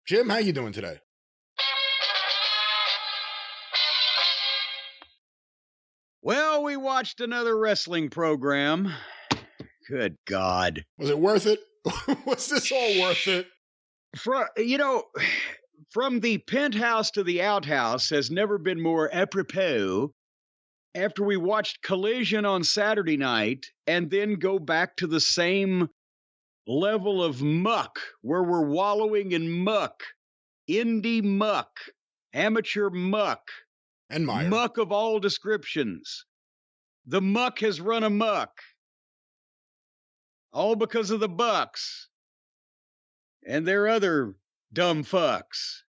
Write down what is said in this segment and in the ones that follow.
Jim, how you doing today? Well, we watched another wrestling program. Good God. Was it worth it? Was this all worth it? From the penthouse to the outhouse has never been more apropos after we watched Collision on Saturday night and then go back to the same level of muck where we're wallowing in muck, indie muck, amateur muck, And Meyer. muck of all descriptions. The muck has run amok. All because of the Bucks and their other dumb fucks.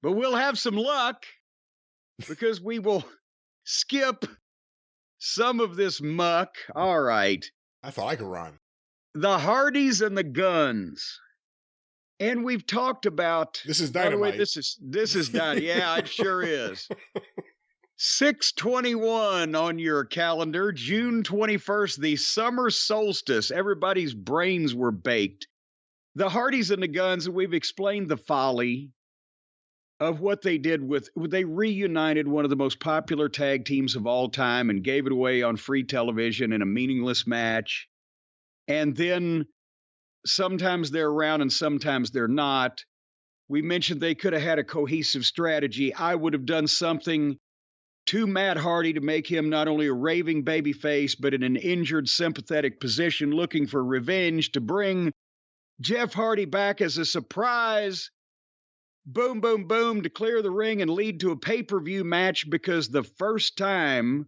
But we'll have some luck because we will skip some of this muck. All right. I thought I could rhyme. The Hardys and the Guns. And we've talked about... This is Dynamite. By the way, this is Dynamite. Yeah, it sure is. 6/21 on your calendar, June 21st, the summer solstice. Everybody's brains were baked. The Hardys and the Guns, we've explained the folly of what they did they reunited one of the most popular tag teams of all time and gave it away on free television in a meaningless match. And then sometimes they're around and sometimes they're not. We mentioned they could have had a cohesive strategy. I would have done something to Matt Hardy to make him not only a raving babyface, but in an injured, sympathetic position, looking for revenge to bring Jeff Hardy back as a surprise. Boom, boom, boom, to clear the ring and lead to a pay-per-view match, because the first time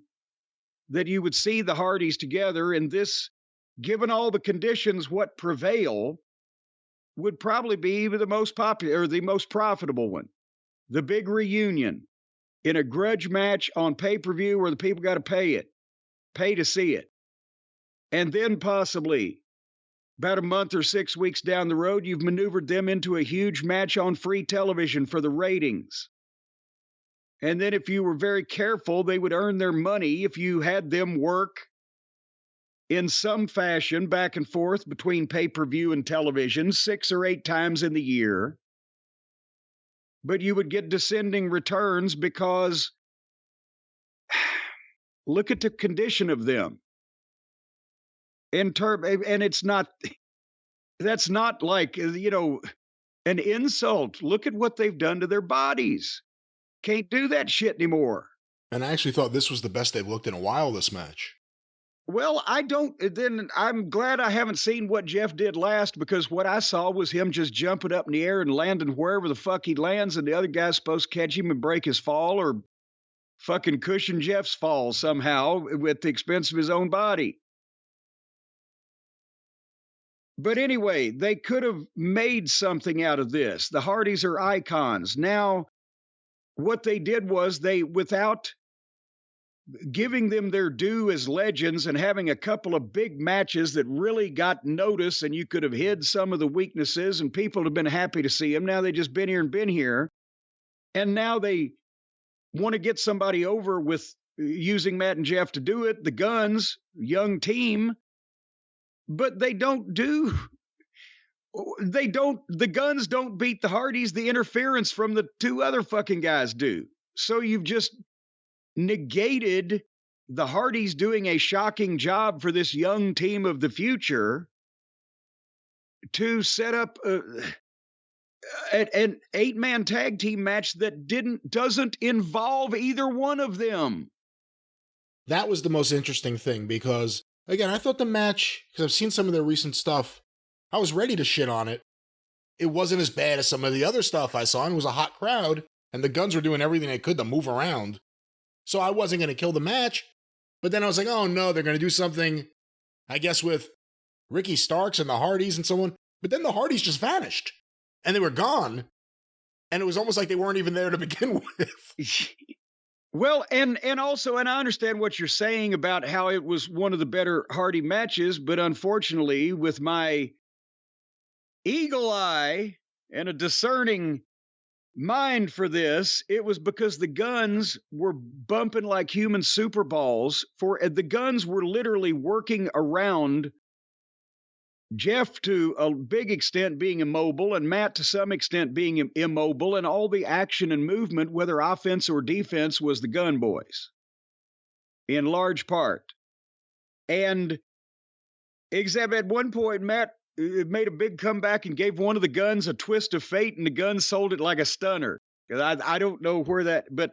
that you would see the Hardys together in this, given all the conditions, what prevail would probably be the most popular or the most profitable one. The big reunion in a grudge match on pay-per-view where the people got to pay to see it. And then possibly about a month or 6 weeks down the road, you've maneuvered them into a huge match on free television for the ratings. And then if you were very careful, they would earn their money if you had them work in some fashion back and forth between pay-per-view and television 6 or 8 times in the year. But you would get descending returns because look at the condition of them. And it's not, that's not like, an insult. Look at what they've done to their bodies. Can't do that shit anymore. And I actually thought this was the best they've looked in a while, this match. Well, I'm glad I haven't seen what Jeff did last, because what I saw was him just jumping up in the air and landing wherever the fuck he lands, and the other guy's supposed to catch him and break his fall or fucking cushion Jeff's fall somehow at the expense of his own body. But anyway, they could have made something out of this. The Hardys are icons. Now, what they did was without giving them their due as legends and having a couple of big matches that really got noticed, and you could have hid some of the weaknesses and people have been happy to see them. Now they just been here. And now they want to get somebody over with using Matt and Jeff to do it. The Guns, young team. But the Guns don't beat the Hardys. The interference from the 2 other fucking guys do. So you've just negated the Hardys doing a shocking job for this young team of the future to set up an 8-man tag team match that doesn't involve either one of them. That was the most interesting thing, because again, I thought the match, because I've seen some of their recent stuff, I was ready to shit on it. It wasn't as bad as some of the other stuff I saw, and it was a hot crowd, and the Guns were doing everything they could to move around. So I wasn't going to kill the match, but then I was like, oh no, they're going to do something, I guess, with Ricky Starks and the Hardys and so on. But then the Hardys just vanished, and they were gone, and it was almost like they weren't even there to begin with. Well, and also, and I understand what you're saying about how it was one of the better Hardy matches, but unfortunately, with my eagle eye and a discerning mind for this, it was because the Guns were bumping like human super balls. The Guns were literally working around Jeff to a big extent being immobile, and Matt to some extent being immobile, and all the action and movement, whether offense or defense, was the Gun Boys in large part. And except at one point, Matt made a big comeback and gave one of the Guns a twist of fate, and the Guns sold it like a stunner. I don't know where that, but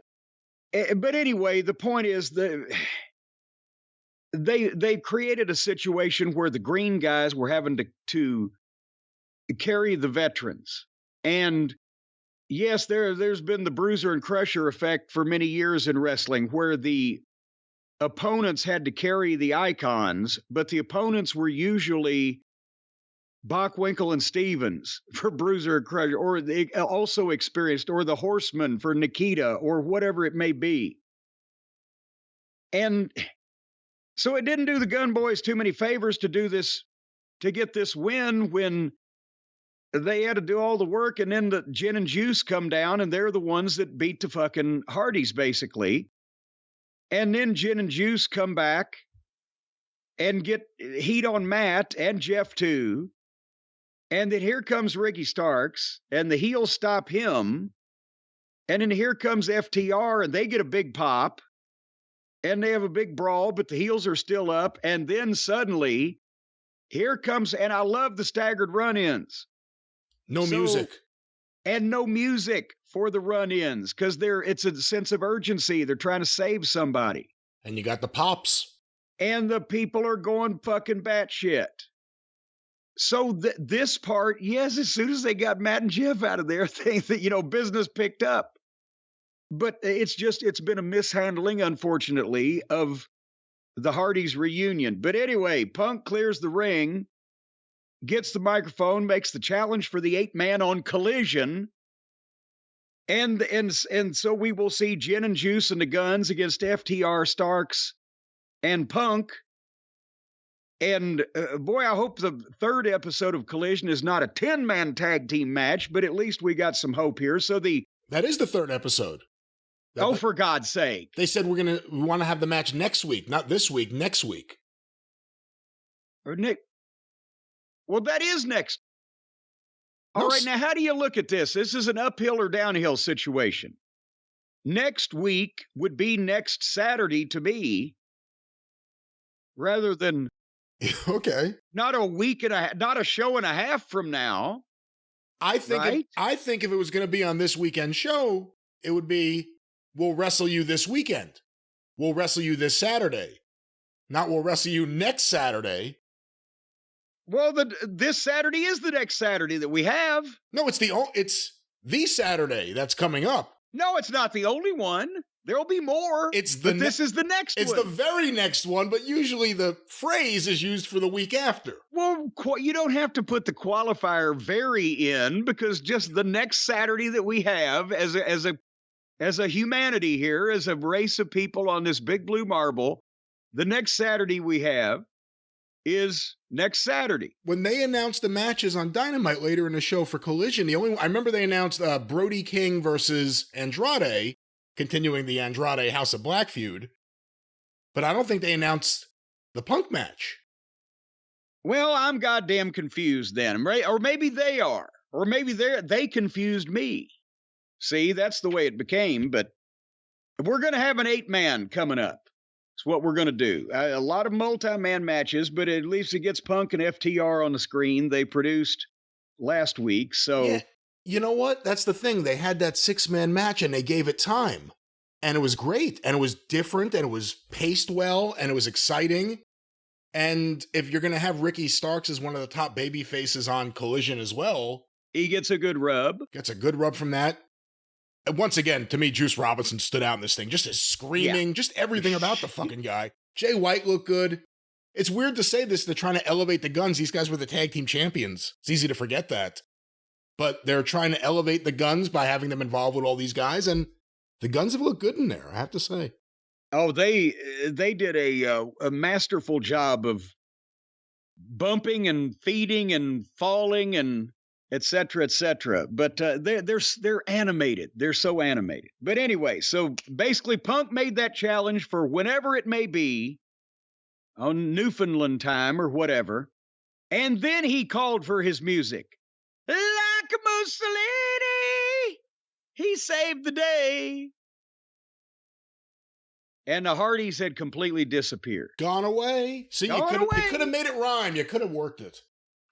anyway, the point is that they created a situation where the green guys were having to carry the veterans. And yes, there's been the bruiser and crusher effect for many years in wrestling, where the opponents had to carry the icons, but the opponents were usually Bockwinkel and Stevens for bruiser and crusher, or they also experienced, or the Horseman for Nikita, or whatever it may be. And so it didn't do the Gun Boys too many favors to do this, to get this win when they had to do all the work, and then the Gin and Juice come down, and they're the ones that beat the fucking Hardys, basically. And then Gin and Juice come back and get heat on Matt and Jeff too. And then here comes Ricky Starks, and the heels stop him. And then here comes FTR, and they get a big pop. And they have a big brawl, but the heels are still up. And then suddenly, here comes, and I love the staggered run-ins. No music. And no music for the run-ins, because it's a sense of urgency. They're trying to save somebody. And you got the pops. And the people are going fucking batshit. So this part, yes, as soon as they got Matt and Jeff out of there, business picked up. But it's been a mishandling, unfortunately, of the Hardys reunion. But anyway, Punk clears the ring, gets the microphone, makes the challenge for the 8-man on Collision. And so we will see Gin and Juice and the Guns against FTR, Starks, and Punk. And boy, I hope the third episode of Collision is not a 10-man tag team match, but at least we got some hope here. So that is the third episode. For God's sake. They said we want to have the match next week, not this week, next week. Or Nick. Well, that is next. All right, now how do you look at this? This is an uphill or downhill situation. Next week would be next Saturday to me, rather than okay, not a week and not a show and a half from now. I think if it was going to be on this weekend show, it would be, we'll wrestle you this weekend. We'll wrestle you this Saturday. Not we'll wrestle you next Saturday. Well, this Saturday is the next Saturday that we have. No, it's the Saturday that's coming up. No, it's not the only one. There'll be more. This is the next one. It's the very next one, but usually the phrase is used for the week after. Well, you don't have to put the qualifier "very" in, because just the next Saturday that we have as a humanity here, as a race of people on this big blue marble, the next Saturday we have is next Saturday. When they announced the matches on Dynamite later in the show for Collision, I remember they announced Brody King versus Andrade, continuing the Andrade House of Black feud, but I don't think they announced the Punk match. Well, I'm goddamn confused then, right? Or maybe they are, or maybe they confused me. See, that's the way it became. But we're going to have an 8-man coming up. It's what we're going to do. A lot of multi-man matches, but at least it gets Punk and FTR on the screen. They produced last week, so... Yeah. You know what? That's the thing. They had that 6-man match, and they gave it time. And it was great, and it was different, and it was paced well, and it was exciting. And if you're going to have Ricky Starks as one of the top baby faces on Collision as well... He gets a good rub. Gets a good rub from that. And once again, to me, Juice Robinson stood out in this thing. Just his screaming, just everything about the fucking guy. Jay White looked good. It's weird to say this. They're trying to elevate the Guns. These guys were the tag team champions. It's easy to forget that. But they're trying to elevate the Guns by having them involved with all these guys. And the Guns have looked good in there, I have to say. Oh, they did a masterful job of bumping and feeding and falling and et cetera, et cetera. But they're animated. They're so animated. But anyway, so basically Punk made that challenge for whenever it may be on Newfoundland time or whatever. And then he called for his music. Like Mussolini, he saved the day. And the Hardys had completely disappeared. Gone away. See, you could have made it rhyme. You could have worked it.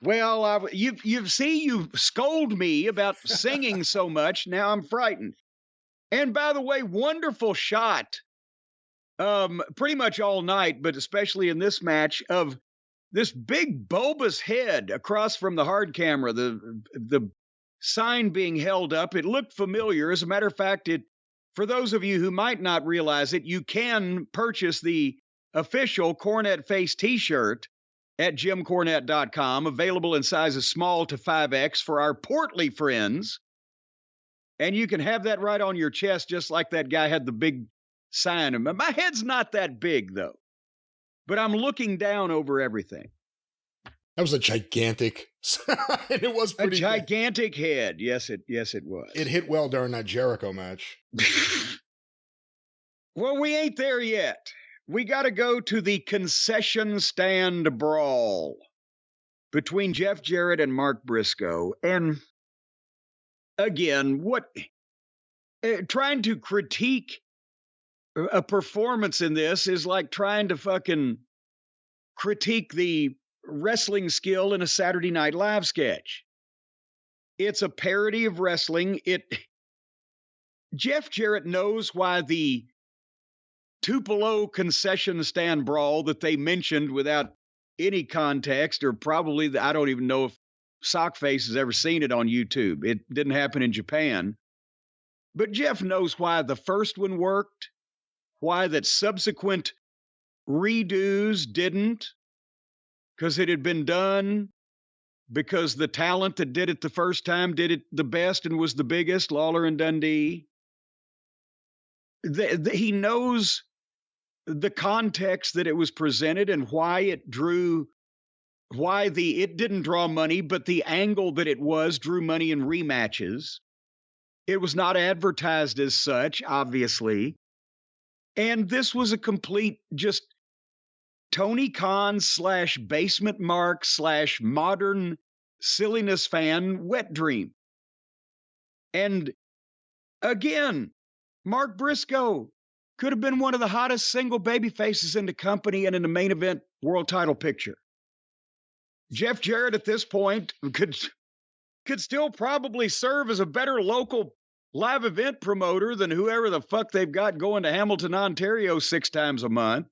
Well, you scold me about singing so much. Now I'm frightened. And by the way, wonderful shot. Pretty much all night, but especially in this match, of this big bulbous head across from the hard camera, the sign being held up. It looked familiar. As a matter of fact, for those of you who might not realize it, you can purchase the official Cornette face t-shirt at jimcornette.com, available in sizes small to 5X for our portly friends. And you can have that right on your chest, just like that guy had the big sign. My head's not that big, though, but I'm looking down over everything. That was a gigantic, and it was pretty gigantic head. Yes, it was. It hit well during that Jericho match. Well, we ain't there yet. We got to go to the concession stand brawl between Jeff Jarrett and Mark Briscoe. And again, trying to critique a performance in this is like trying to fucking critique the wrestling skill in a Saturday Night Live sketch. It's a parody of wrestling. Jeff Jarrett knows why the Tupelo concession stand brawl that they mentioned without any context, or probably, I don't even know if Sockface has ever seen it on YouTube. It didn't happen in Japan. But Jeff knows why the first one worked, why that subsequent redos didn't, because it had been done, because the talent that did it the first time did it the best and was the biggest, Lawler and Dundee. He knows the context that it was presented and why it didn't draw money, but the angle that it was drew money in rematches. It was not advertised as such, obviously. And this was a complete just Tony Khan / basement mark / modern silliness fan wet dream. And again, Mark Briscoe could have been one of the hottest single baby faces in the company and in the main event world title picture. Jeff Jarrett at this point could still probably serve as a better local live event promoter than whoever the fuck they've got going to Hamilton, Ontario 6 times a month.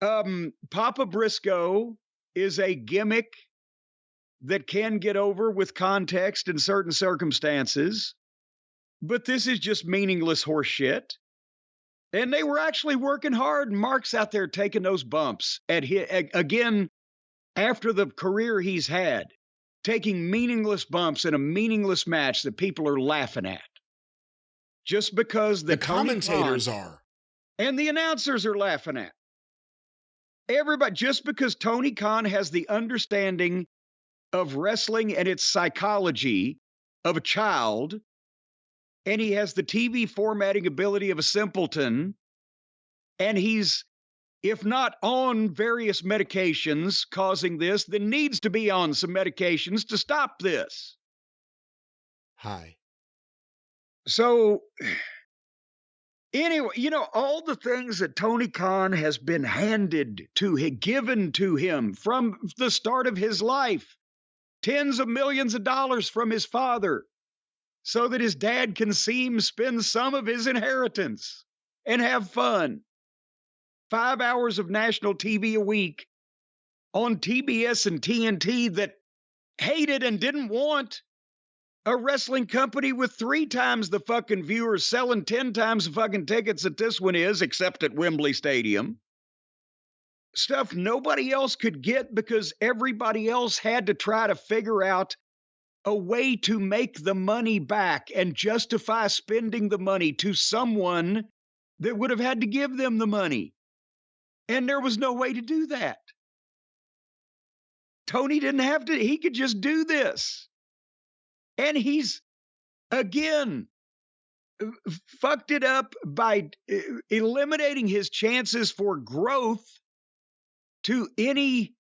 Papa Briscoe is a gimmick that can get over with context in certain circumstances, but this is just meaningless horse shit. And they were actually working hard. Mark's out there taking those bumps again after the career he's had, taking meaningless bumps in a meaningless match that people are laughing at. Just because the commentators are. And the announcers are laughing at. Everybody, just because Tony Khan has the understanding of wrestling and its psychology of a child, and he has the TV formatting ability of a simpleton, and he's, if not on various medications causing this, then needs to be on some medications to stop this. Hi. So, anyway, all the things that Tony Khan has been given to him from the start of his life, tens of millions of dollars from his father, so that his dad can see him spend some of his inheritance and have fun. 5 hours of national TV a week on TBS and TNT that hated and didn't want a wrestling company with 3 times the fucking viewers selling 10 times the fucking tickets that this one is, except at Wembley Stadium. Stuff nobody else could get because everybody else had to try to figure out a way to make the money back and justify spending the money to someone that would have had to give them the money. And there was no way to do that. Tony didn't have to, he could just do this. And he's, again, fucked it up by eliminating his chances for growth to any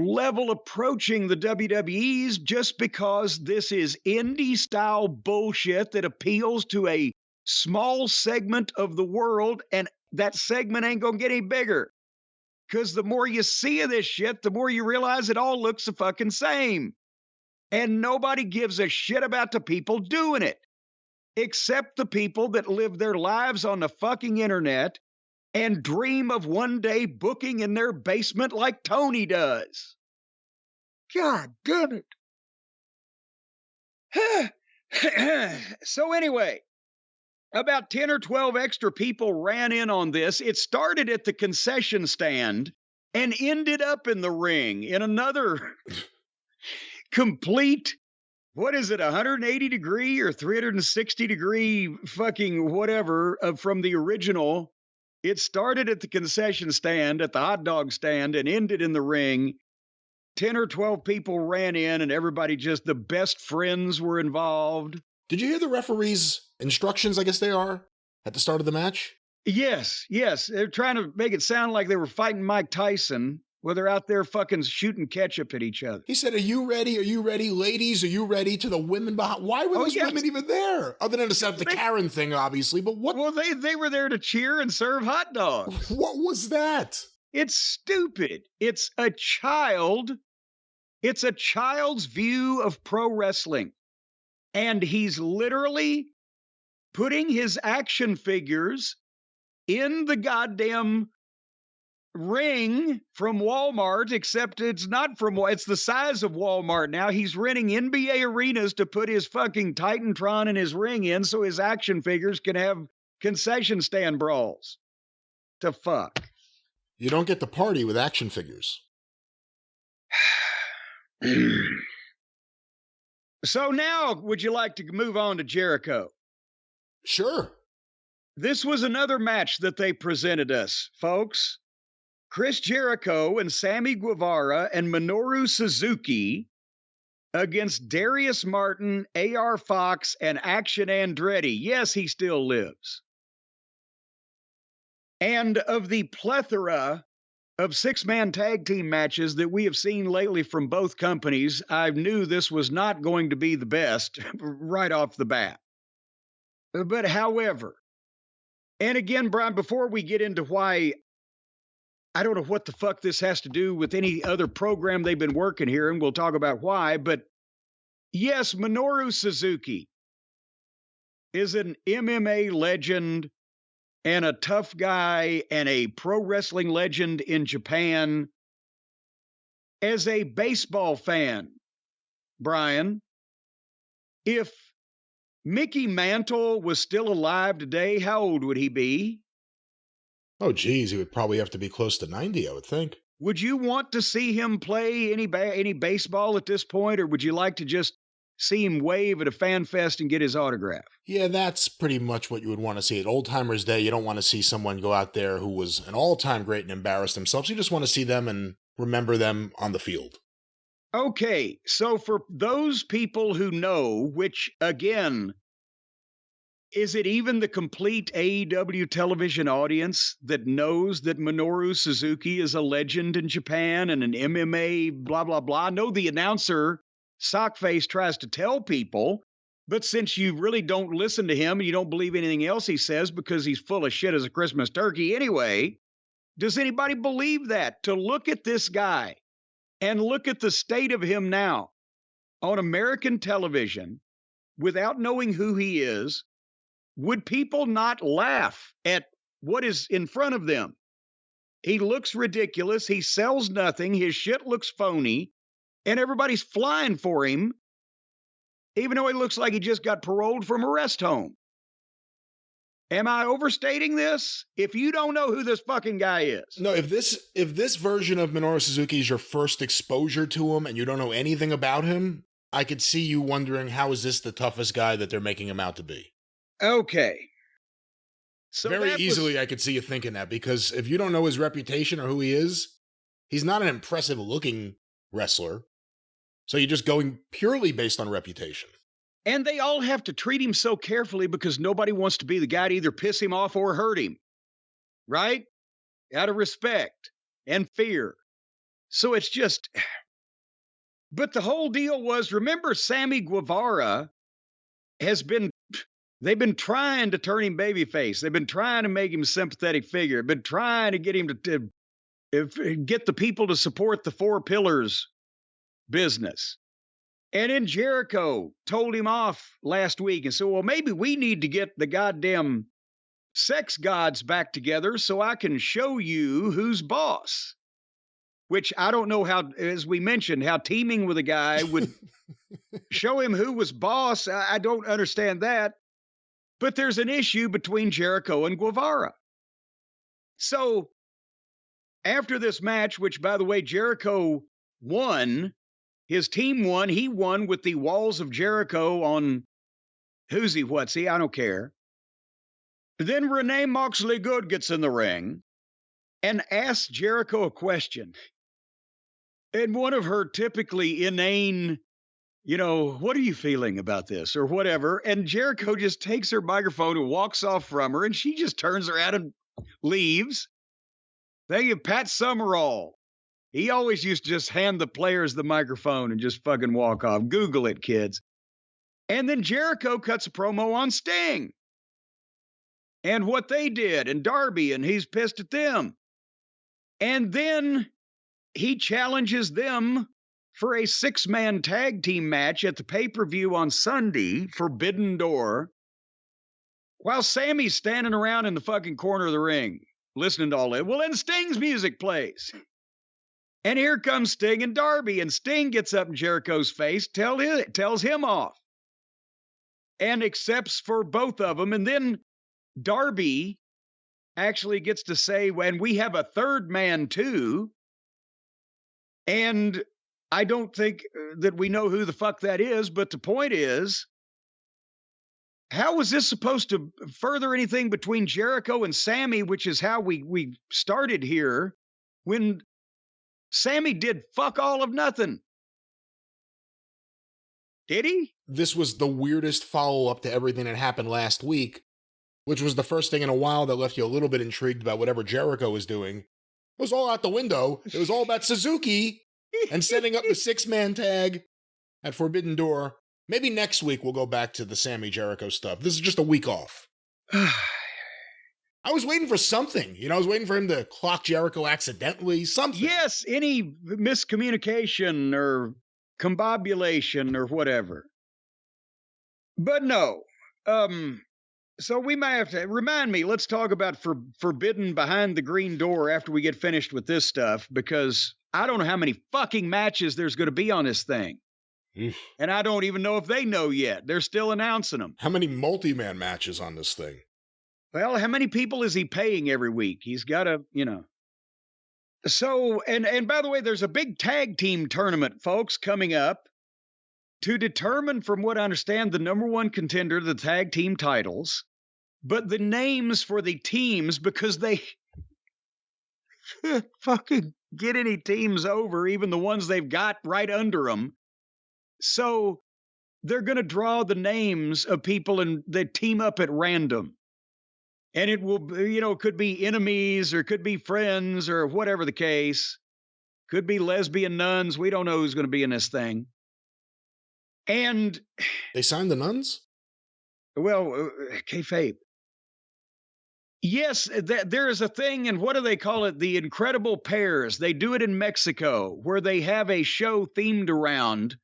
level approaching the WWE's just because this is indie style bullshit that appeals to a small segment of the world, and that segment ain't gonna get any bigger. Because the more you see of this shit, the more you realize it all looks the fucking same. And nobody gives a shit about the people doing it, except the people that live their lives on the fucking internet and dream of one day booking in their basement like Tony does. God damn it. So anyway, about 10 or 12 extra people ran in on this. It started at the concession stand and ended up in the ring in another complete, what is it, 180 degree or 360 degree fucking whatever from the original. It started at the concession stand, at the hot dog stand, and ended in the ring. 10 or 12 people ran in, and everybody just, the best friends were involved. Did you hear the referee's instructions, I guess they are, at the start of the match? Yes. They're trying to make it sound like they were fighting Mike Tyson, where they're out there fucking shooting ketchup at each other. He said, are you ready? Are you ready? Ladies, are you ready? To the women behind. Why were those women even there? Other than to set up the Karen thing, obviously. But what? Well, they were there to cheer and serve hot dogs. What was that? It's stupid. It's a child's view of pro wrestling. And he's literally putting his action figures in the goddamn ring from Walmart, except it's not from, it's the size of Walmart now. He's renting NBA arenas to put his fucking Titantron and his ring in so his action figures can have concession stand brawls. To fuck. You don't get to party with action figures. So now, would you like to move on to Jericho? Sure. This was another match that they presented us, folks. Chris Jericho and Sammy Guevara and Minoru Suzuki against Darius Martin, AR Fox, and Action Andretti. Yes, he still lives. And of the plethora of six-man tag team matches that we have seen lately from both companies, I knew this was not going to be the best right off the bat. But however, and again, Brian, before we get into why, I don't know what the fuck this has to do with any other program they've been working here, and we'll talk about why, but yes, Minoru Suzuki is an MMA legend and a tough guy and a pro wrestling legend in Japan. As a baseball fan, Brian, if Mickey Mantle was still alive today, how old would he be? Oh, geez, he would probably have to be close to 90, I would think. Would you want to see him play any baseball at this point, or would you like to just see him wave at a fan fest and get his autograph? Yeah, that's pretty much what you would want to see. At Old Timers Day, you don't want to see someone go out there who was an all-time great and embarrass themselves. You just want to see them and remember them on the field. Okay, so for those people who know, which, again, is it even the complete AEW television audience that knows that Minoru Suzuki is a legend in Japan and an MMA blah, blah, blah? I know the announcer, Sockface, tries to tell people, but since you really don't listen to him and you don't believe anything else he says because he's full of shit as a Christmas turkey anyway, does anybody believe that? To look at this guy and look at the state of him now on American television without knowing who he is, would people not laugh at what is in front of them? He looks ridiculous. He sells nothing. His shit looks phony. And everybody's flying for him, even though he looks like he just got paroled from a rest home. Am I overstating this? If you don't know who this fucking guy is. No, if this version of Minoru Suzuki is your first exposure to him and you don't know anything about him, I could see you wondering, how is this the toughest guy that they're making him out to be? Okay. So very easily I could see you thinking that, because if you don't know his reputation or who he is, he's not an impressive looking wrestler. So you're just going purely based on reputation. And they all have to treat him so carefully because nobody wants to be the guy to either piss him off or hurt him. Right? Out of respect and fear. So it's just, but the whole deal was, remember, Sammy Guevara they've been trying to turn him babyface. They've been trying to make him a sympathetic figure. Been trying to get him to get the people to support the Four Pillars business. And then Jericho told him off last week and said, well, maybe we need to get the goddamn sex gods back together so I can show you who's boss. Which I don't know how, as we mentioned, how teaming with a guy would show him who was boss. I don't understand that. But there's an issue between Jericho and Guevara. So after this match, which, by the way, Jericho won, his team won. He won with the Walls of Jericho on who's he, what's he, I don't care. Then Renee Moxley Good gets in the ring and asks Jericho a question. And one of her typically inane, what are you feeling about this or whatever? And Jericho just takes her microphone and walks off from her, and she just turns around and leaves. Thank you, Pat Summerall. He always used to just hand the players the microphone and just fucking walk off. Google it, kids. And then Jericho cuts a promo on Sting and what they did and Darby, and he's pissed at them. And then he challenges them for a 6-man tag team match at the pay-per-view on Sunday, Forbidden Door, while Sammy's standing around in the fucking corner of the ring, listening to all that. Well, then Sting's music plays. And here comes Sting and Darby, and Sting gets up in Jericho's face, tells him off, and accepts for both of them. And then Darby actually gets to say, when we have a third man too, and I don't think that we know who the fuck that is, but the point is, how was this supposed to further anything between Jericho and Sammy, which is how we started here, when Sammy did fuck all of nothing? Did he? This was the weirdest follow-up to everything that happened last week, which was the first thing in a while that left you a little bit intrigued about whatever Jericho was doing. It was all out the window. It was all about Suzuki and setting up the 6-man tag at Forbidden Door. Maybe next week we'll go back to the Sammy Jericho stuff. This is just a week off. I was waiting for something. I was waiting for him to clock Jericho accidentally, something. Yes, any miscommunication or combobulation or whatever. But no. So we might have to remind me, let's talk about Forbidden Behind the Green Door after we get finished with this stuff, because I don't know how many fucking matches there's going to be on this thing. And I don't even know if they know yet. They're still announcing them. How many multi-man matches on this thing? Well, how many people is he paying every week? He's got to, So, and by the way, there's a big tag team tournament, folks, coming up to determine, from what I understand, the number one contender to the tag team titles, but the names for the teams, because they can't fucking get any teams over, even the ones they've got right under them. So they're going to draw the names of people and they team up at random. And it will, could be enemies or could be friends or whatever the case. Could be lesbian nuns. We don't know who's going to be in this thing. And they signed the nuns? Well, kayfabe. Yes, there is a thing, and what do they call it? The Incredible Pairs. They do it in Mexico, where they have a show themed around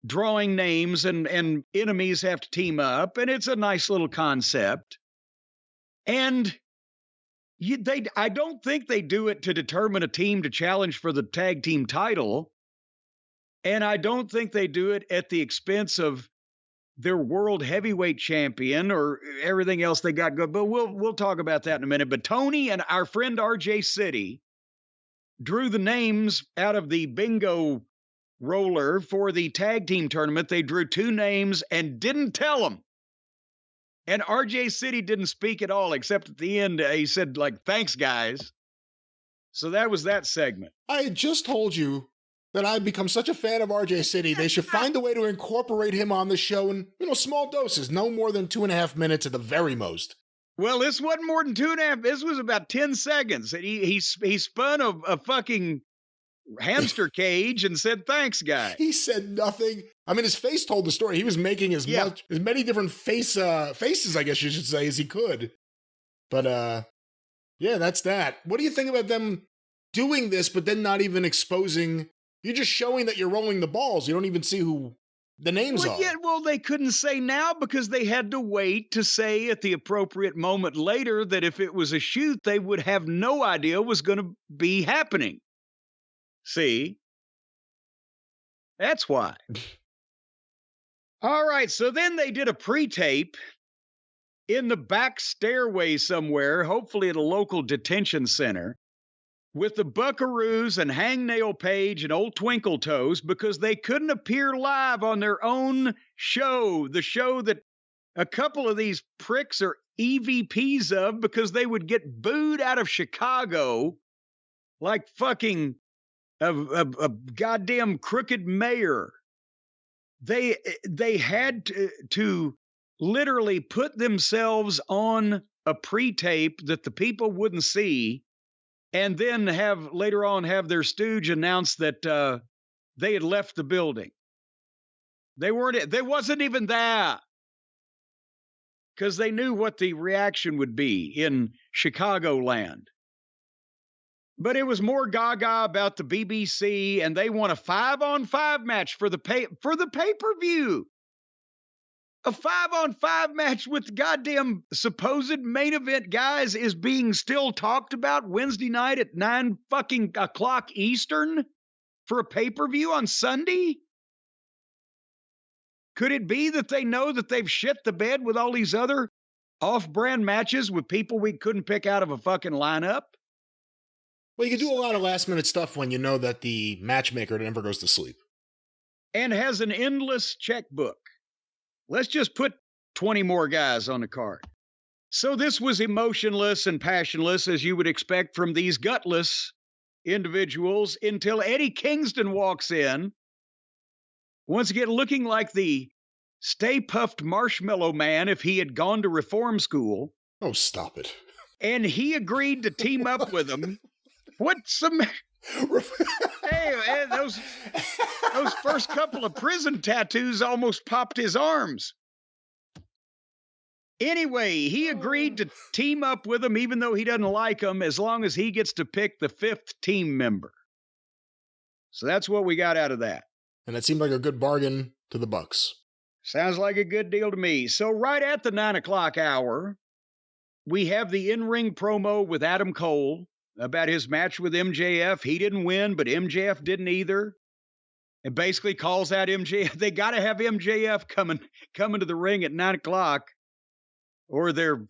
drawing names, and enemies have to team up, and it's a nice little concept. And I don't think they do it to determine a team to challenge for the tag team title, and I don't think they do it at the expense of their world heavyweight champion or everything else they got good. But we'll talk about that in a minute. But Tony and our friend RJ City drew the names out of the bingo roller for the tag team tournament. They drew 2 names and didn't tell them. And RJ City didn't speak at all, except at the end, he said, thanks, guys. So that was that segment. I had just told you that I've become such a fan of RJ City, they should find a way to incorporate him on the show in, small doses, no more than 2.5 minutes at the very most. Well, this wasn't more than 2.5. This was about 10 seconds. And he spun a fucking hamster cage and said, "Thanks, guy." He said nothing. I mean, his face told the story. He was making as many different faces, I guess you should say, as he could. But yeah, that's that. What do you think about them doing this, but then not even exposing? You're just showing that you're rolling the balls. You don't even see who the names are. Yeah, well, they couldn't say now because they had to wait to say at the appropriate moment later that if it was a shoot, they would have no idea was going to be happening. See? That's why. All right, so then they did a pre-tape in the back stairway somewhere, hopefully at a local detention center, with the Buckaroos and Hangnail Page and Old Twinkle Toes because they couldn't appear live on their own show, the show that a couple of these pricks are EVPs of because they would get booed out of Chicago like fucking a goddamn crooked mayor. They had to literally put themselves on a pre-tape that the people wouldn't see, and then later on have their stooge announce that they had left the building. They wasn't even there because they knew what the reaction would be in Chicagoland. But it was more gaga about the BBC, and they want a 5-on-5 match for the pay-per-view. A 5-on-5 match with goddamn supposed main event guys is being still talked about Wednesday night at 9 fucking o'clock Eastern for a pay-per-view on Sunday? Could it be that they know that they've shit the bed with all these other off-brand matches with people we couldn't pick out of a fucking lineup? Well, you can do a lot of last-minute stuff when you know that the matchmaker never goes to sleep. And has an endless checkbook. Let's just put 20 more guys on the card. So this was emotionless and passionless, as you would expect from these gutless individuals, until Eddie Kingston walks in, once again looking like the Stay Puffed Marshmallow Man if he had gone to reform school. Oh, stop it. And he agreed to team up with them. Hey, man, those first couple of prison tattoos almost popped his arms. Anyway, he agreed to team up with them even though he doesn't like them, as long as he gets to pick the 5th team member. So that's what we got out of that. And that seemed like a good bargain to the Bucks. Sounds like a good deal to me. So right at the 9 o'clock hour, we have the in-ring promo with Adam Cole about his match with MJF. He didn't win, but MJF didn't either. It basically calls out MJF. They got to have MJF coming to the ring at 9 o'clock, or they're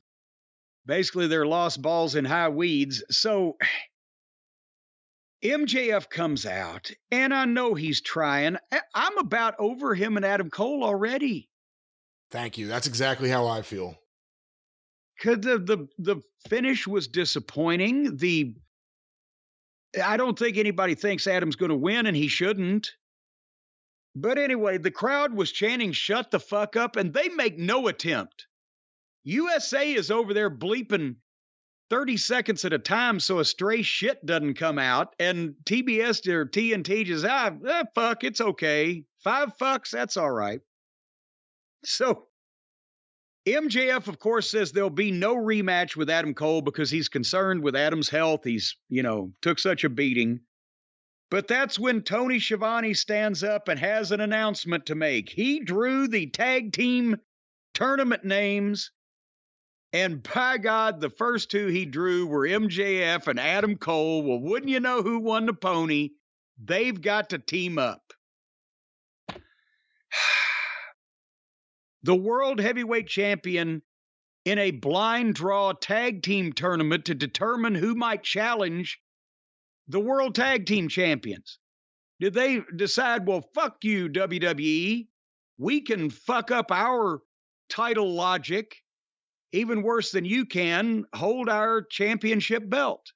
lost balls in high weeds. So MJF comes out, and I know he's trying. I'm about over him and Adam Cole already. Thank you. That's exactly how I feel. Because the finish was disappointing. I don't think anybody thinks Adam's going to win, and he shouldn't. But anyway, the crowd was chanting, "Shut the fuck up," and they make no attempt. USA is over there bleeping 30 seconds at a time so a stray shit doesn't come out, and TBS or TNT just, fuck, it's okay. 5 fucks, that's all right. So MJF, of course, says there'll be no rematch with Adam Cole because he's concerned with Adam's health. He's, took such a beating. But that's when Tony Schiavone stands up and has an announcement to make. He drew the tag team tournament names, and by God, the first 2 he drew were MJF and Adam Cole. Well, wouldn't you know who won the pony? They've got to team up. The World Heavyweight Champion in a blind draw tag team tournament to determine who might challenge the World Tag Team Champions. Did they decide, well, fuck you, WWE. We can fuck up our title logic even worse than you can, hold our championship belt.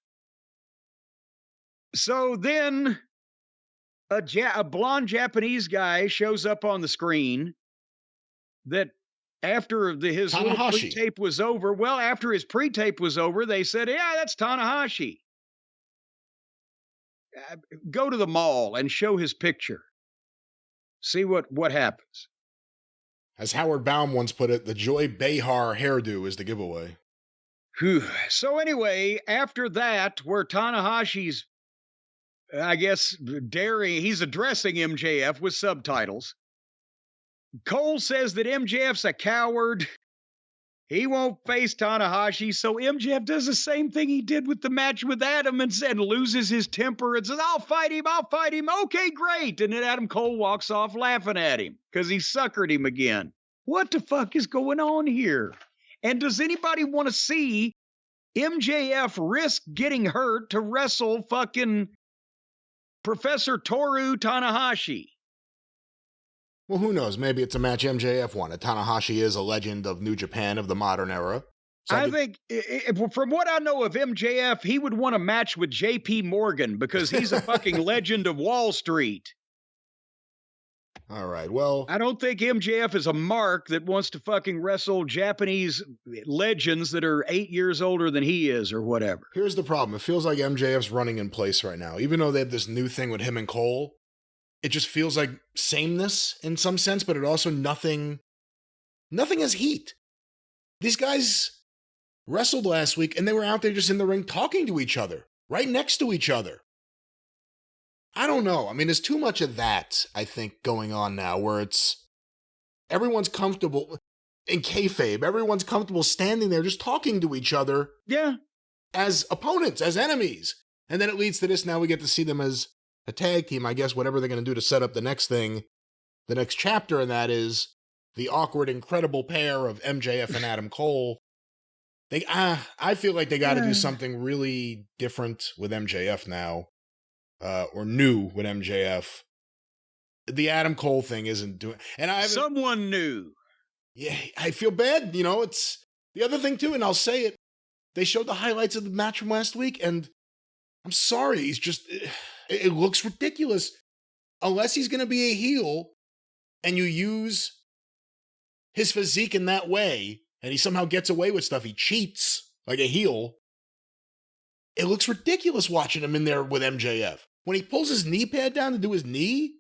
So then a blonde Japanese guy shows up on the screen that after his little pre-tape was over, after his pre-tape was over, they said, yeah, that's Tanahashi. Go to the mall and show his picture. See what happens. As Howard Baum once put it, the Joy Behar hairdo is the giveaway. Whew. So anyway, after that, where Tanahashi's, I guess, he's addressing MJF with subtitles. Cole says that MJF's a coward. He won't face Tanahashi, so MJF does the same thing he did with the match with Adam and loses his temper and says, I'll fight him. Okay, great. And then Adam Cole walks off laughing at him because he suckered him again. What the fuck is going on here? And does anybody want to see MJF risk getting hurt to wrestle fucking Professor Toru Tanahashi? Well, who knows? Maybe it's a match MJF wanted. Tanahashi is a legend of New Japan of the modern era. So I think, from what I know of MJF, he would want a match with JP Morgan because he's a fucking legend of Wall Street. All right, well, I don't think MJF is a mark that wants to fucking wrestle Japanese legends that are 8 years older than he is or whatever. Here's the problem. It feels like MJF's running in place right now. Even though they have this new thing with him and Cole, it just feels like sameness in some sense, but it also nothing has heat. These guys wrestled last week and they were out there just in the ring talking to each other, right next to each other. I don't know. I mean, there's too much of that, I think, going on now where it's everyone's comfortable in kayfabe. Everyone's comfortable standing there just talking to each other. Yeah. As opponents, as enemies. And then it leads to this. Now we get to see them as a tag team, I guess, whatever they're going to do to set up the next thing, the next chapter, and that is the awkward, incredible pair of MJF and Adam Cole. I feel like they got to do something really different with MJF now, or new with MJF. The Adam Cole thing isn't doing, and someone new. Yeah, I feel bad. You know, it's the other thing too, and I'll say it. They showed the highlights of the match from last week, and I'm sorry, he's just. It looks ridiculous. Unless he's going to be a heel and you use his physique in that way and he somehow gets away with stuff, he cheats like a heel. It looks ridiculous watching him in there with MJF. When he pulls his knee pad down to do his knee,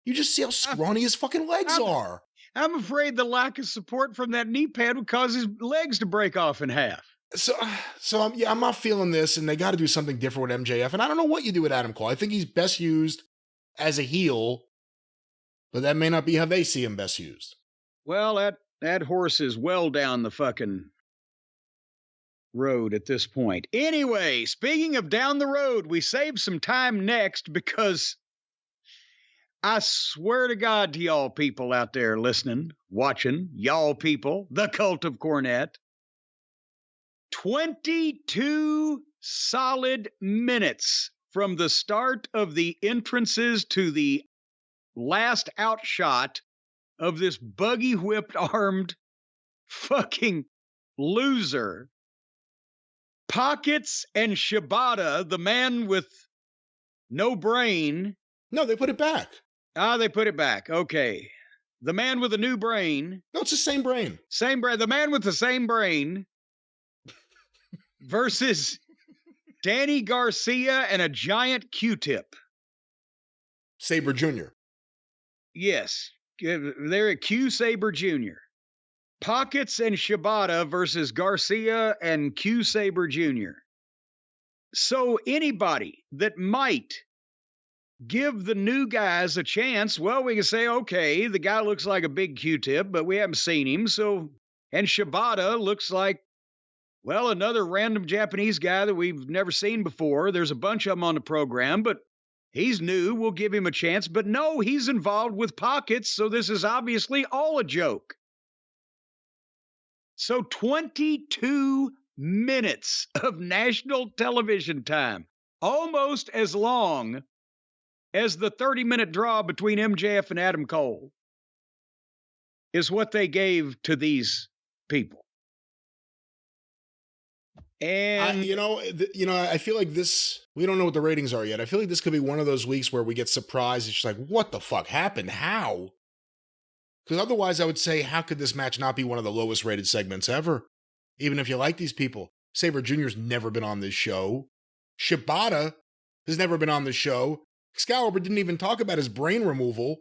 you just see how scrawny his fucking legs are. I'm afraid the lack of support from that knee pad would cause his legs to break off in half. So I'm not feeling this, and they got to do something different with MJF. And I don't know what you do with Adam Cole. I think he's best used as a heel, but that may not be how they see him best used. Well, that horse is well down the fucking road at this point. Anyway, speaking of down the road, we saved some time next because I swear to God to y'all people out there listening, watching, y'all people, the cult of Cornette. 22 solid minutes from the start of the entrances to the last outshot of this buggy whipped armed fucking loser. Pockets and Shibata, the man with no brain. No, they put it back. They put it back. Okay. The man with a new brain. No, it's the same brain. Same brain. The man with the same brain. Versus Danny Garcia and a giant Q-tip. Sabre Jr. Yes. They're a Q Sabre Jr. Pockets and Shibata versus Garcia and Q Sabre Jr. So anybody that might give the new guys a chance, well, we can say, okay, the guy looks like a big Q-tip, but we haven't seen him. And Shibata looks like, well, another random Japanese guy that we've never seen before. There's a bunch of them on the program, but he's new. We'll give him a chance. But no, he's involved with Pockets, so this is obviously all a joke. So 22 minutes of national television time, almost as long as the 30-minute draw between MJF and Adam Cole, is what they gave to these people. And I feel like this, we don't know what the ratings are yet. I feel like this could be one of those weeks where we get surprised. It's just like, what the fuck happened? How? Because otherwise I would say, how could this match not be one of the lowest rated segments ever? Even if you like these people. Sabre Jr.'s never been on this show. Shibata has never been on the show. Excalibur didn't even talk about his brain removal.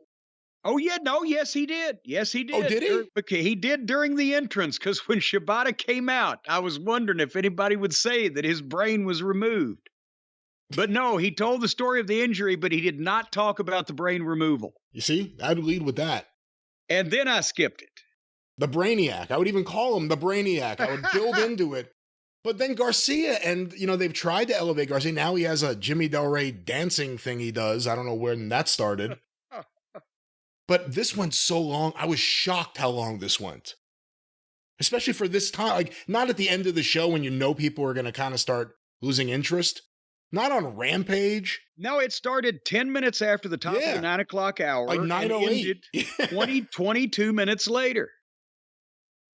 Oh, yeah. No, yes, he did. Yes, he did. Oh, did he? Okay, he did during the entrance, because when Shibata came out, I was wondering if anybody would say that his brain was removed. But no, he told the story of the injury, but he did not talk about the brain removal. You see, I'd lead with that. And then I skipped it. The Brainiac. I would even call him the Brainiac. I would build into it. But then Garcia, and, they've tried to elevate Garcia. Now he has a Jimmy Del Rey dancing thing he does. I don't know when that started. But this went so long. I was shocked how long this went. Especially for this time. Like, not at the end of the show when people are going to kind of start losing interest. Not on Rampage. No, it started 10 minutes after the top of the 9 o'clock hour. Like 9:08. 22 minutes later.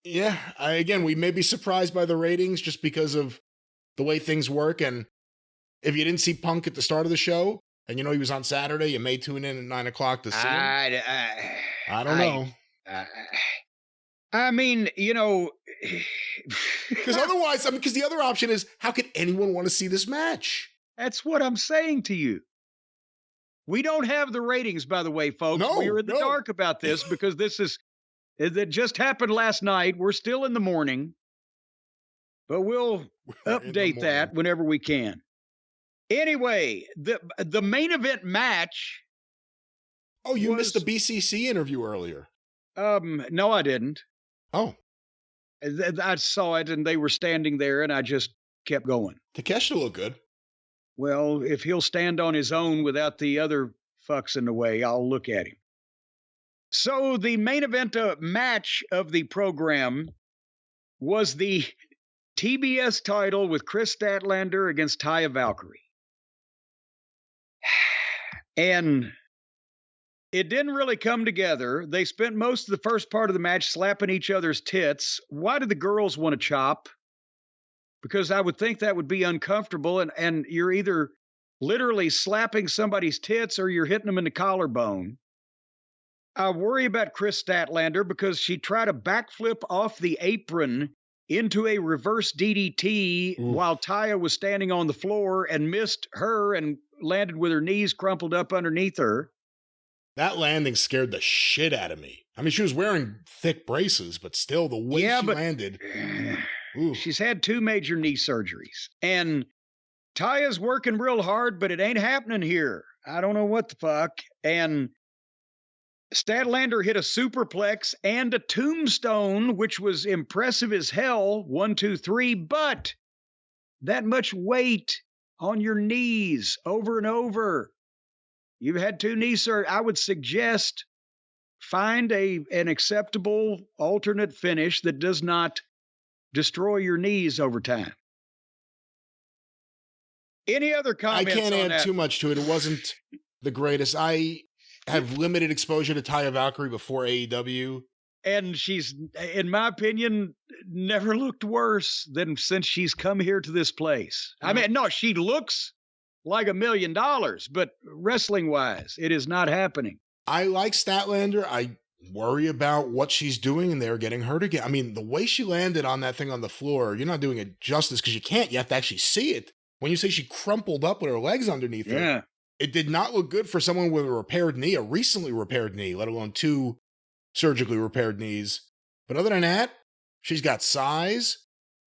Yeah. Again, we may be surprised by the ratings just because of the way things work. And if you didn't see Punk at the start of the show, and he was on Saturday, you may tune in at 9 o'clock to see him. I don't know. I mean, because otherwise, because the other option is, how could anyone want to see this match? That's what I'm saying to you. We don't have the ratings, by the way, folks. No, we're in the dark about this because it just happened last night. We're still in the morning, but we'll update that whenever we can. Anyway, the main event match. Oh, you missed the BCC interview earlier. No, I didn't. Oh. I saw it, and they were standing there, and I just kept going. Takeshita looked good. Well, if he'll stand on his own without the other fucks in the way, I'll look at him. So the main event match of the program was the TBS title with Chris Statlander against Taya Valkyrie. And it didn't really come together. They spent most of the first part of the match slapping each other's tits. Why did the girls want to chop? Because I would think that would be uncomfortable, and you're either literally slapping somebody's tits or you're hitting them in the collarbone. I worry about Chris Statlander because she tried a backflip off the apron into a reverse DDT while Taya was standing on the floor and missed her and landed with her knees crumpled up underneath her. That landing scared the shit out of me. I mean, she was wearing thick braces, but still, the way she landed. She's had 2 major knee surgeries. And Taya's working real hard, but it ain't happening here. I don't know what the fuck. And Statlander hit a superplex and a tombstone, which was impressive as hell. 1, 2, 3. But that much weight on your knees over and over. You've had 2 knee surgeries. I would suggest find an acceptable alternate finish that does not destroy your knees over time. Any other comments? I can't on add that? too much to it. It wasn't the greatest. I have limited exposure to Taya Valkyrie before AEW. And she's, in my opinion, never looked worse than since she's come here to this place. I mean, no, she looks like $1 million, but wrestling-wise, it is not happening. I like Statlander. I worry about what she's doing, and they're getting hurt again. I mean, the way she landed on that thing on the floor, you're not doing it justice because you can't. You have to actually see it. When you say she crumpled up with her legs underneath her, it did not look good for someone with a repaired knee, a recently repaired knee, let alone 2 surgically repaired knees. But other than that, she's got size.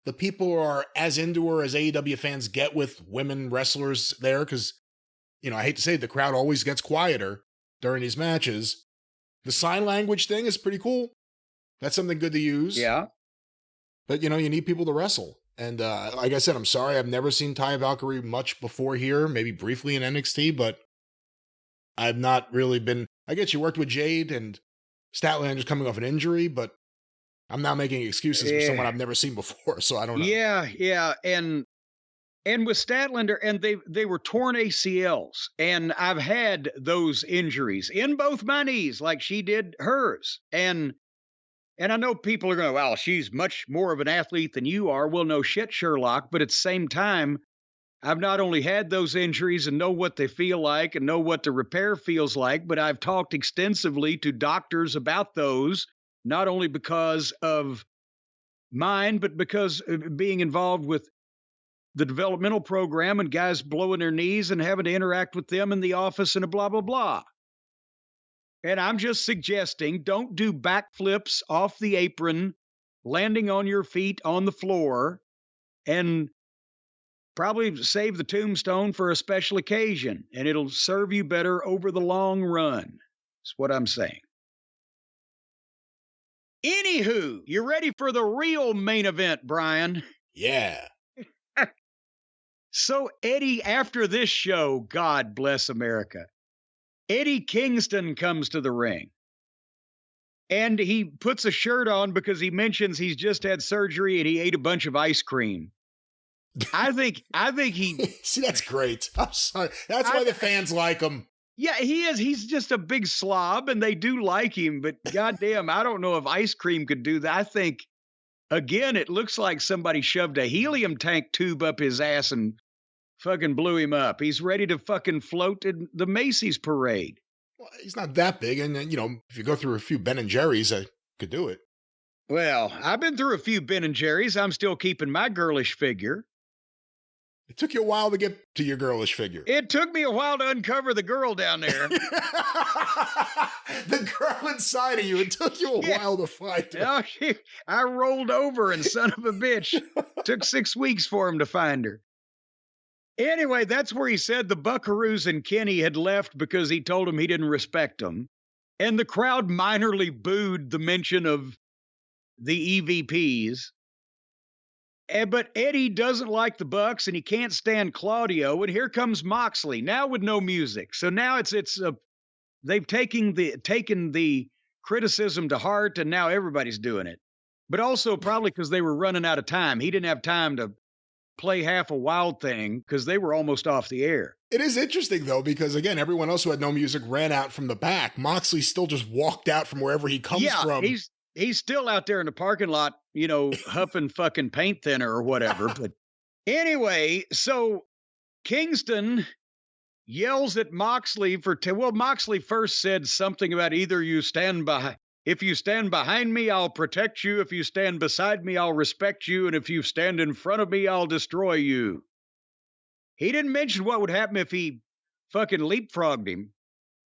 The people are as into her as AEW fans get with women wrestlers there because, I hate to say it, the crowd always gets quieter during these matches. The sign language thing is pretty cool. That's something good to use. Yeah. But, you need people to wrestle. And like I said, I'm sorry, I've never seen Taya Valkyrie much before here, maybe briefly in NXT, but I've not really been... I guess you worked with Jade and Statlander's coming off an injury, but I'm not making excuses for someone I've never seen before, so I don't know. Yeah. And with Statlander, and they were torn ACLs, and I've had those injuries in both my knees, like she did hers. And I know people are going, well, she's much more of an athlete than you are. Well, no shit, Sherlock. But at the same time, I've not only had those injuries and know what they feel like and know what the repair feels like, but I've talked extensively to doctors about those, not only because of mine, but because of being involved with the developmental program and guys blowing their knees and having to interact with them in the office and a blah, blah, blah. And I'm just suggesting don't do backflips off the apron, landing on your feet on the floor, and probably save the tombstone for a special occasion, and it'll serve you better over the long run. That's what I'm saying. Anywho, you ready for the real main event, Brian? Yeah. So, Eddie, after this show, God bless America, Eddie Kingston comes to the ring. And he puts a shirt on because he mentions he's just had surgery and he ate a bunch of ice cream. I think he... See, that's great. I'm sorry. That's why the fans like him. Yeah, he is. He's just a big slob, and they do like him. But goddamn, I don't know if ice cream could do that. I think, again, it looks like somebody shoved a helium tank tube up his ass and fucking blew him up. He's ready to fucking float in the Macy's parade. Well, he's not that big, and if you go through a few Ben & Jerry's, I could do it. Well, I've been through a few Ben & Jerry's. I'm still keeping my girlish figure. It took you a while to get to your girlish figure. It took me a while to uncover the girl down there. The girl inside of you. It took you a while to find her. Oh, I rolled over, and son of a bitch, took 6 weeks for him to find her. Anyway, that's where he said the Buckaroos and Kenny had left because he told them he didn't respect them. And the crowd minorly booed the mention of the EVPs. But Eddie doesn't like the Bucks, and he can't stand Claudio. And here comes Moxley now with no music. So now they've taken the criticism to heart, and now everybody's doing it. But also probably because they were running out of time. He didn't have time to play half a Wild Thing because they were almost off the air. It is interesting, though, because, again, everyone else who had no music ran out from the back. Moxley still just walked out from wherever he comes from. He's still out there in the parking lot, huffing fucking paint thinner or whatever. But anyway, so Kingston yells at Moxley Moxley first said something about if you stand behind me, I'll protect you. If you stand beside me, I'll respect you. And if you stand in front of me, I'll destroy you. He didn't mention what would happen if he fucking leapfrogged him.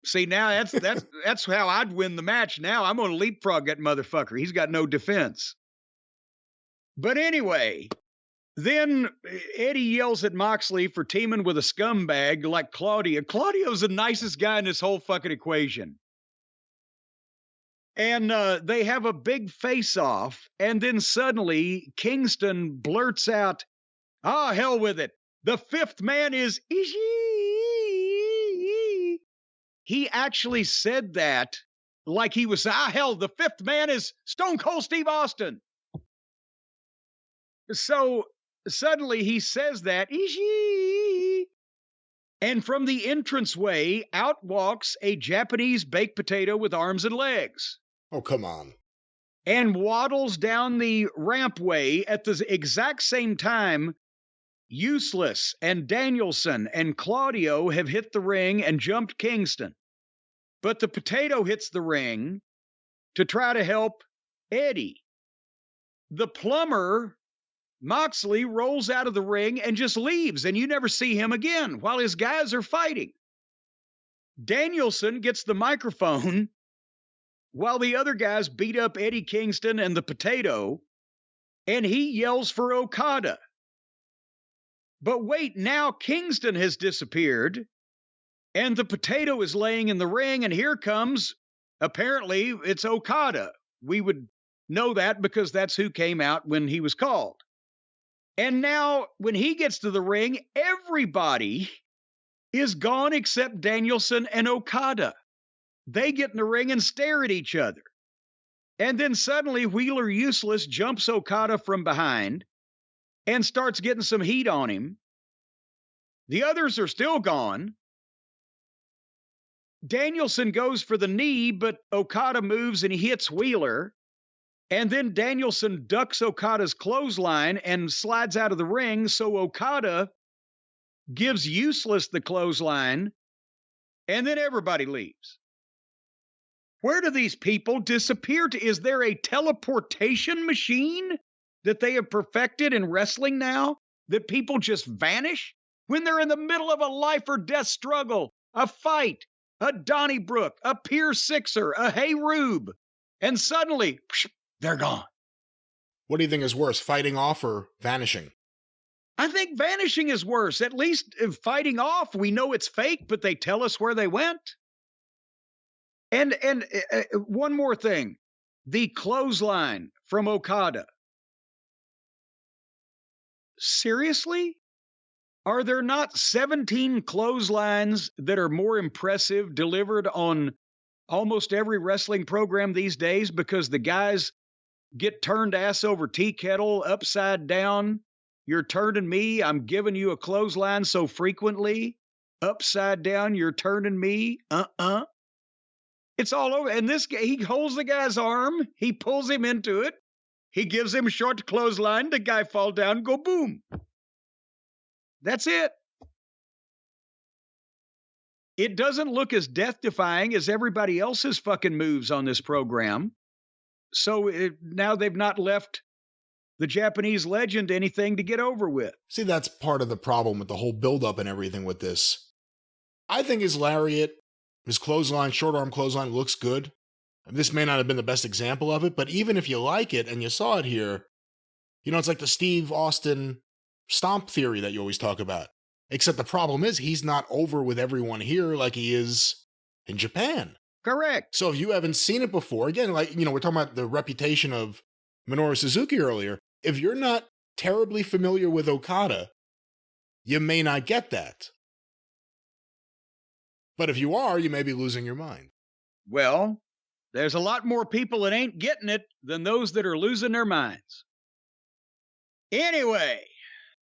See, now that's how I'd win the match. Now I'm going to leapfrog that motherfucker. He's got no defense. But anyway, then Eddie yells at Moxley for teaming with a scumbag like Claudio. Claudio's the nicest guy in this whole fucking equation. And they have a big face-off, and then suddenly Kingston blurts out, hell with it. The fifth man is Ishii. He actually said that like he was, hell, the fifth man is Stone Cold Steve Austin. So suddenly he says that, Ishii. And from the entranceway, out walks a Japanese baked potato with arms and legs. Oh, come on. And waddles down the rampway at the exact same time. Useless and Danielson and Claudio have hit the ring and jumped Kingston. But the potato hits the ring to try to help Eddie. The plumber, Moxley, rolls out of the ring and just leaves, and you never see him again while his guys are fighting. Danielson gets the microphone while the other guys beat up Eddie Kingston and the potato, and he yells for Okada. But wait, now Kingston has disappeared, and the potato is laying in the ring, and here comes, apparently, it's Okada. We would know that because that's who came out when he was called. And now, when he gets to the ring, everybody is gone except Danielson and Okada. They get in the ring and stare at each other. And then suddenly, Wheeler Useless jumps Okada from behind and starts getting some heat on him. The others are still gone. Danielson goes for the knee, but Okada moves and he hits Wheeler. And then Danielson ducks Okada's clothesline and slides out of the ring, so Okada gives Useless the clothesline, and then everybody leaves. Where do these people disappear to? Is there a teleportation machine that they have perfected in wrestling now that people just vanish when they're in the middle of a life or death struggle, a fight, a Donnybrook, a Pier Sixer, a Hey Rube, and suddenly they're gone. What do you think is worse, fighting off or vanishing? I think vanishing is worse. At least fighting off, we know it's fake, but they tell us where they went. And one more thing, the clothesline from Okada. Seriously? Are there not 17 clotheslines that are more impressive delivered on almost every wrestling program these days because the guys get turned ass over tea kettle, upside down? You're turning me, I'm giving you a clothesline so frequently. Upside down, you're turning me. It's all over. And this guy, he holds the guy's arm, he pulls him into it, he gives him a short clothesline, the guy fall down, go boom. That's it. It doesn't look as death-defying as everybody else's fucking moves on this program. So now they've not left the Japanese legend anything to get over with. See, that's part of the problem with the whole build-up and everything with this. I think his lariat, his clothesline, short arm clothesline looks good. This may not have been the best example of it, but even if you like it and you saw it here, it's like the Steve Austin stomp theory that you always talk about. Except the problem is he's not over with everyone here like he is in Japan. Correct. So if you haven't seen it before, again, like, we're talking about the reputation of Minoru Suzuki earlier. If you're not terribly familiar with Okada, you may not get that. But if you are, you may be losing your mind. Well, there's a lot more people that ain't getting it than those that are losing their minds. Anyway,